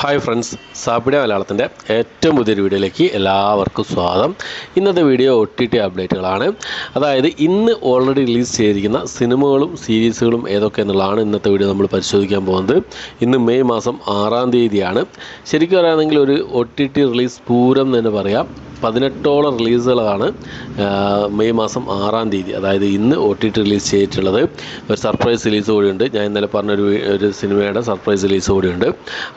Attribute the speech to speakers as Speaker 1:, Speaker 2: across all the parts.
Speaker 1: Hi friends, സാപ്പിഡിയ മലയാളത്തിൻ്റെ ഏറ്റവും പുതിയൊരു വീഡിയോയിലേക്ക് എല്ലാവർക്കും സ്വാഗതം. ഇന്നത്തെ വീഡിയോ OTT അപ്ഡേറ്റുകളാണ്. അതായത് ഇന്ന് ഓൾറെഡി റിലീസ് ചെയ്തിരിക്കുന്ന സിനിമകളും സീരീസുകളും ഏതൊക്കെ എന്നുള്ളതാണ് ഇന്നത്തെ വീഡിയോ നമ്മൾ പരിശോധിക്കാൻ പോകുന്നത്. ഇന്ന് മെയ് മാസം 6-ാം തീയതിയാണ്. ശരിക്കും പറയുകയാണെങ്കിൽ ഒരു OTT റിലീസ് പൂരം എന്ന് തന്നെ പറയാം. 18ഓളം റിലീസുകളാണ് മെയ് മാസം 6-ാം തീയതി, അതായത് ഇന്ന് OTT റിലീസ് ചെയ്തിട്ടുള്ളത്. ഒരു സർപ്രൈസ് റിലീസ് കൂടിയുണ്ട്. ഞാൻ ഇന്നലെ പറഞ്ഞൊരു സിനിമയുടെ സർപ്രൈസ് റിലീസ് കൂടിയുണ്ട്.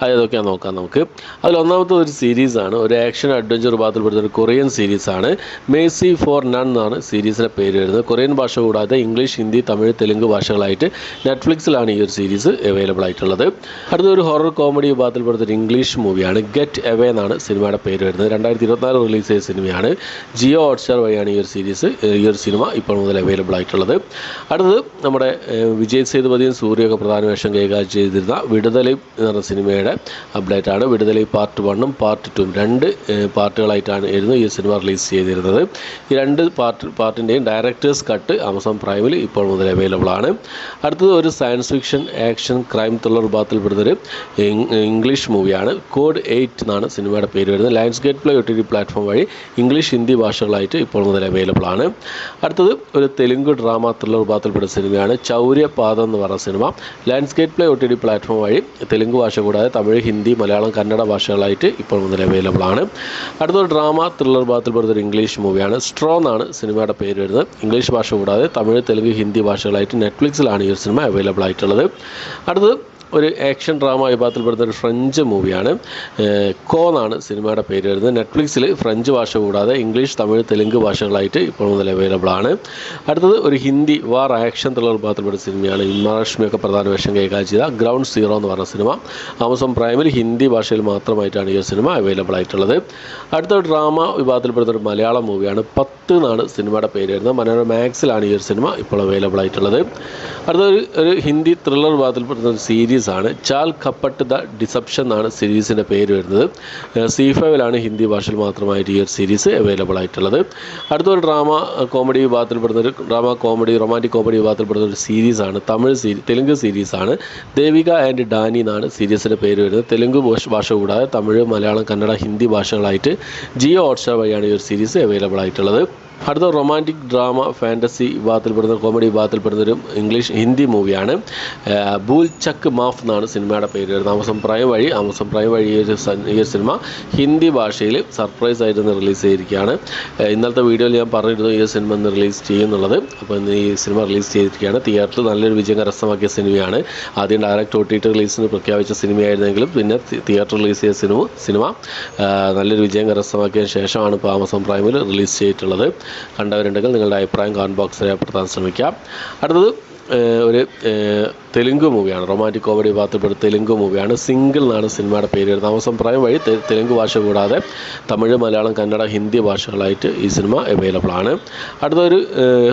Speaker 1: അതേതൊക്കെയാണെന്ന് നോക്കാം നമുക്ക്. അതിലൊന്നാമത്തെ ഒരു സീരീസാണ്, ഒരു ആക്ഷൻ അഡ്വഞ്ചർ വിഭാഗത്തിൽപ്പെടുന്ന ഒരു കൊറിയൻ സീരീസാണ്. മേഴ്സി ഫോർ നൺ എന്നാണ് സീരീസിൻ്റെ പേര് വരുന്നത്. കൊറിയൻ ഭാഷ കൂടാതെ ഇംഗ്ലീഷ്, ഹിന്ദി, തമിഴ്, തെലുങ്ക് ഭാഷകളായിട്ട് നെറ്റ്ഫ്ലിക്സിലാണ് ഈ ഒരു സീരീസ് അവൈലബിൾ ആയിട്ടുള്ളത്. അടുത്തൊരു ഹൊറർ കോമഡി വിഭാഗത്തിൽപ്പെടുന്ന ഒരു ഇംഗ്ലീഷ് മൂവിയാണ്. ഗെറ്റ് എവേ എന്നാണ് സിനിമയുടെ പേര് വരുന്നത്. 2024 റിലീസ് ചെയ്ത സിനിമയാണ്. ജിയോ ഹോട്ട്സ്റ്റാർ വഴിയാണ് ഈ ഒരു സിനിമ ഇപ്പോൾ മുതൽ അവൈലബിൾ ആയിട്ടുള്ളത്. അടുത്തത് നമ്മുടെ വിജയ് സേതുപതിയും സൂര്യയൊക്കെ പ്രധാന വേഷം കൈകാര്യം ചെയ്തിരുന്ന വിടുതലൈ എന്ന് പറഞ്ഞ സിനിമയുടെ അപ്ഡേറ്റ് ആണ്. വിടുതലൈ പാർട്ട് 1ഉം പാർട്ട് 2ഉം രണ്ട് പാർട്ടുകളായിട്ടാണ് ഈ സിനിമ റിലീസ് ചെയ്തിരുന്നത്. ഈ രണ്ട് പാർട്ടിൻ്റെയും ഡയറക്ടേഴ്സ് കട്ട് ആമസോൺ പ്രൈമിൽ ഇപ്പോൾ മുതൽ അവൈലബിൾ ആണ്. അടുത്തത് ഒരു science fiction action crime thriller വിഭാഗത്തിൽപ്പെടുന്നൊരു ഇംഗ്ലീഷ് മൂവിയാണ്. കോഡ് 8 എന്നാണ് സിനിമയുടെ പേര് വരുന്നത്. Lions gate play OTT platform വഴി ഇംഗ്ലീഷ്, ഹിന്ദി ഭാഷകളായിട്ട് ഇപ്പോൾ മുതൽ അവൈലബിൾ ആണ്. അടുത്തത് ഒരു തെലുങ്ക് ഡ്രാമ ത്രില്ലർ വിഭാഗത്തിൽപ്പെട്ട സിനിമയാണ്. ചൗര്യപാദം എന്ന് പറഞ്ഞ cinema. Lions gate play OTT platform വഴി തെലുങ്ക് ഭാഷ കൂടാതെ തമിഴ്, ഹിന്ദി, മലയാളം, കന്നഡ ഭാഷകളായിട്ട് ഇപ്പോൾ മുതൽ അവൈലബിൾ ആണ്. അടുത്തൊരു ഡ്രാമ ത്രില്ലർ വിഭാഗത്തിൽപ്പെടുന്ന ഒരു ഇംഗ്ലീഷ് മൂവിയാണ്. സ്ട്രോ എന്നാണ് സിനിമയുടെ പേര് വരുന്നത്. ഇംഗ്ലീഷ് ഭാഷ കൂടാതെ തമിഴ്, തെലുങ്ക്, ഹിന്ദി ഭാഷകളായിട്ട് നെറ്റ്ഫ്ലിക്സിലാണ് ഈ ഒരു സിനിമ അവൈലബിൾ ആയിട്ടുള്ളത്. അടുത്തത് ഒരു ആക്ഷൻ ഡ്രാമ വിഭാഗത്തിൽപ്പെടുന്ന ഒരു ഫ്രഞ്ച് മൂവിയാണ്. കോ എന്നാണ് സിനിമയുടെ പേര് വരുന്നത്. നെറ്റ്ഫ്ലിക്സിൽ ഫ്രഞ്ച് ഭാഷ കൂടാതെ ഇംഗ്ലീഷ്, തമിഴ്, തെലുങ്ക് ഭാഷകളായിട്ട് ഇപ്പോൾ മുതൽ അവൈലബിൾ ആണ്. അടുത്തത് ഒരു ഹിന്ദി വാർ ആക്ഷൻ ത്രില്ലർ വിഭാഗത്തിൽപ്പെട്ട സിനിമയാണ്. ഇൻമാഷ്മിയൊക്കെ പ്രധാന വേഷം കൈകാര്യം ചെയ്ത ഗ്രൗണ്ട് സീറോ എന്ന് പറഞ്ഞ സിനിമ. ആമസോൺ പ്രൈമിൽ ഹിന്ദി ഭാഷയിൽ മാത്രമായിട്ടാണ് ഈ സിനിമ അവൈലബിൾ ആയിട്ടുള്ളത്. അടുത്ത ഡ്രാമ വിഭാഗത്തിൽപ്പെടുന്ന ഒരു മലയാളം മൂവിയാണ്. 10 എന്നാണ് സിനിമയുടെ പേര് വരുന്നത്. മനോരമ മാക്സിലാണ് ഈ ഒരു സിനിമ ഇപ്പോൾ അവൈലബിൾ ആയിട്ടുള്ളത്. അടുത്തൊരു ഹിന്ദി ത്രില്ലർ വിഭാഗത്തിൽപ്പെടുന്ന ഒരു സീരീസ് ആണ്. ചാൽ കപ്പട്ട് ദ ഡിസപ്ഷൻ എന്നാണ് സീരീസിൻ്റെ പേര് വരുന്നത്. C5ലാണ് ഹിന്ദി ഭാഷയിൽ മാത്രമായിട്ട് ഈ ഒരു സീരീസ് അവൈലബിൾ ആയിട്ടുള്ളത്. അടുത്തൊരു ഡ്രാമ കോമഡി വിഭാഗത്തിൽപ്പെടുന്ന ഒരു റൊമാൻറ്റിക് കോമഡി വിഭാഗത്തിൽപ്പെടുന്ന ഒരു സീരീസാണ്. തെലുങ്ക് സീരീസാണ്. ദേവിക ആൻഡ് ഡാനി എന്നാണ് സീരീസിൻ്റെ പേര് വരുന്നത്. തെലുങ്ക് ഭാഷ കൂടാതെ തമിഴ്, മലയാളം, കന്നഡ, ഹിന്ദി ഭാഷകളായിട്ട് ജിയോ ഹോട്ട്സ്റ്റാർ വഴിയാണ് ഈ ഒരു സീരീസ് അവൈലബിൾ ആയിട്ടുള്ളത്. അടുത്ത റൊമാൻറ്റിക് ഡ്രാമ ഫാൻറ്റസി വിഭാഗത്തിൽപ്പെടുന്ന കോമഡി വിഭാഗത്തിൽപ്പെടുന്നൊരു ഹിന്ദി മൂവിയാണ്. ഭൂൽ ചക്ക് മാഫ് എന്നാണ് സിനിമയുടെ പേര് വരുന്നത്. ആമസോൺ പ്രൈം വഴി ഈ ഒരു സിനിമ ഹിന്ദി ഭാഷയിൽ സർപ്രൈസ് ആയിട്ട് റിലീസ് ചെയ്തിരിക്കുകയാണ്. ഇന്നലത്തെ വീഡിയോയിൽ ഞാൻ പറഞ്ഞിരുന്നു ഈ സിനിമ ഇന്ന് റിലീസ് ചെയ്യുന്നുള്ളത്. അപ്പോൾ ഇന്ന് ഈ സിനിമ റിലീസ് ചെയ്തിരിക്കുകയാണ്. തിയേറ്ററിൽ നല്ലൊരു വിജയം കരസ്ഥമാക്കിയ സിനിമയാണ്. ആദ്യം ഡയറക്റ്റ് OTT റിലീസിന് പ്രഖ്യാപിച്ച സിനിമയായിരുന്നെങ്കിലും പിന്നെ തിയേറ്റർ റിലീസ് ചെയ്ത സിനിമ നല്ലൊരു വിജയം കരസ്ഥമാക്കിയതിന് ശേഷമാണ് ഇപ്പോൾ ആമസോൺ പ്രൈമിൽ റിലീസ് ചെയ്തിട്ടുള്ളത്. കണ്ടവരുണ്ടെങ്കിൽ നിങ്ങളുടെ അഭിപ്രായം കമന്റ് ബോക്സിൽ രേഖപ്പെടുത്താൻ ശ്രമിക്കാം. അടുത്തത് ഒരു തെലുങ്ക് മൂവിയാണ്. റൊമാൻറ്റിക് കോമഡി വിഭാഗത്തിൽപ്പെടുന്ന തെലുങ്ക് മൂവിയാണ്. സിംഗിൾ എന്നാണ് സിനിമയുടെ പേര് വരുന്നത്. ആമസോൺ പ്രൈം വഴി തെലുങ്ക് ഭാഷ കൂടാതെ തമിഴ്, മലയാളം, കന്നഡ, ഹിന്ദി ഭാഷകളായിട്ട് ഈ സിനിമ അവൈലബിൾ ആണ്. അടുത്തൊരു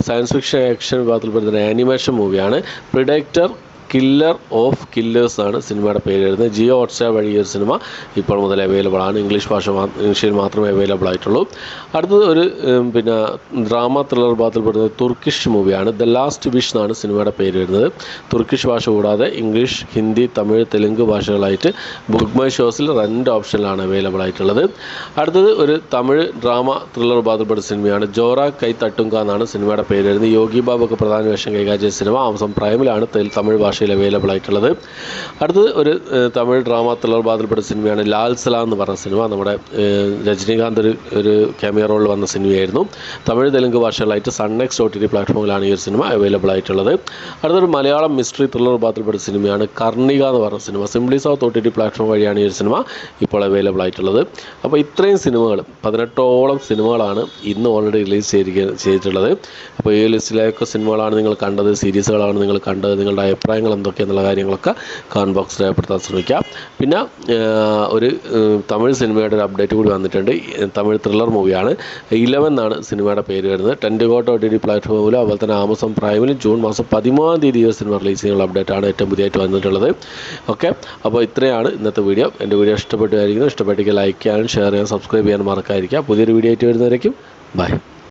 Speaker 1: സയൻസ് ഫിക്ഷൻ ആക്ഷൻ വിഭാഗത്തിൽപ്പെടുന്ന ഒരു ആനിമേഷൻ മൂവിയാണ്. പ്രിഡേറ്റർ കില്ലർ ഓഫ് കില്ലേഴ്സ് ആണ് സിനിമയുടെ പേര് വരുന്നത്. ജിയോ ഹോട്ട്സ്റ്റാർ വഴി ഈ ഒരു സിനിമ ഇപ്പോൾ മുതൽ അവൈലബിൾ ആണ്. ഇംഗ്ലീഷിൽ മാത്രമേ അവൈലബിൾ ആയിട്ടുള്ളൂ. അടുത്തത് ഒരു ഡ്രാമ ത്രില്ലർ വിഭാഗത്തിൽപ്പെടുന്ന തുർക്കിഷ് മൂവിയാണ്. ദ ലാസ്റ്റ് വിഷ് എന്നാണ് സിനിമയുടെ പേര് വരുന്നത്. തുർക്കിഷ് ഭാഷ കൂടാതെ ഇംഗ്ലീഷ്, ഹിന്ദി, തമിഴ്, തെലുങ്ക് ഭാഷകളായിട്ട് ബുക്ക് മൈ ഷോസിൽ 2 ഓപ്ഷനിലാണ് അവൈലബിൾ ആയിട്ടുള്ളത്. അടുത്തത് ഒരു തമിഴ് ഡ്രാമ ത്രില്ലർ വിഭാഗത്തിൽപ്പെടുന്ന സിനിമയാണ്. ജോറ കൈ തട്ടുങ്ക എന്നാണ് സിനിമയുടെ പേര് വരുന്നത്. യോഗി ബാബു ഒക്കെ പ്രധാന വേഷം കൈകാര്യം ചെയ്ത സിനിമ ആമസോൺ പ്രൈമിലാണ് തമിഴ് ഭാഷ അവൈലബിൾ ആയിട്ടുള്ളത്. അടുത്തത് ഒരു തമിഴ് ഡ്രാമ ത്രില്ലർ വിഭാഗത്തിൽപ്പെട്ട സിനിമയാണ്. ലാൽ സലാം എന്ന് പറഞ്ഞ സിനിമ. നമ്മുടെ രജനീകാന്ത് ഒരു ക്യാമിയോ റോളിൽ വന്ന സിനിമയായിരുന്നു. തമിഴ്, തെലുങ്ക് ഭാഷകളായിട്ട് സൺനെക്സ്റ്റ് OTT പ്ലാറ്റ്ഫോമിലാണ് ഈ ഒരു സിനിമ അവൈലബിൾ ആയിട്ടുള്ളത്. അടുത്തൊരു മലയാളം മിസ്റ്ററി ത്രില്ലർ വിഭാഗത്തിൽപ്പെട്ട സിനിമയാണ്. കർണിക എന്ന് പറഞ്ഞ cinema. Simply south OTT platform വഴിയാണ് ഈ ഒരു സിനിമ ഇപ്പോൾ അവൈലബിൾ ആയിട്ടുള്ളത്. അപ്പോൾ ഇത്രയും സിനിമകൾ 18ഓളം സിനിമകളാണ് ഇന്ന് ഓൾറെഡി റിലീസ് ചെയ്തിട്ടുള്ളത്. അപ്പോൾ ഈ ലിസ്റ്റിലേക്ക് സിനിമകളാണ് നിങ്ങൾ കണ്ടത്, സീരീസുകളാണ് നിങ്ങൾ കണ്ടത്. നിങ്ങളുടെ അഭിപ്രായങ്ങൾ എന്തൊക്കെയെന്നുള്ള കാര്യങ്ങളൊക്കെ കമന്റ് ബോക്സിൽ രേഖപ്പെടുത്താൻ ശ്രമിക്കാം. പിന്നെ ഒരു തമിഴ് സിനിമയുടെ ഒരു അപ്ഡേറ്റ് കൂടി വന്നിട്ടുണ്ട്. തമിഴ് ത്രില്ലർ മൂവിയാണ്. 11 എന്നാണ് സിനിമയുടെ പേര് വരുന്നത്. ടെൻറ്റുകോട്ട OTT പ്ലാറ്റ്ഫോമിലും അതുപോലെ തന്നെ ആമസോൺ പ്രൈമിലും ജൂൺ മാസം 13-ാം തീയതി ഈ സിനിമ റിലീസ് ചെയ്യുന്ന അപ്ഡേറ്റ് ആണ് ഏറ്റവും പുതിയതായിട്ട് വന്നിട്ടുള്ളത്. ഓക്കെ, അപ്പോൾ ഇത്രയാണ് ഇന്നത്തെ വീഡിയോ. എൻ്റെ വീഡിയോ ഇഷ്ടപ്പെട്ടുമായിരിക്കുന്നു. ഇഷ്ടപ്പെട്ടെങ്കിൽ ലൈക്ക് ചെയ്യാനും ഷെയർ ചെയ്യാനും സബ്സ്ക്രൈബ് ചെയ്യാനും മറക്കാതിരിക്കുക. പുതിയൊരു വീഡിയോ ആയിട്ട് വരുന്നവരേക്കും ബൈ.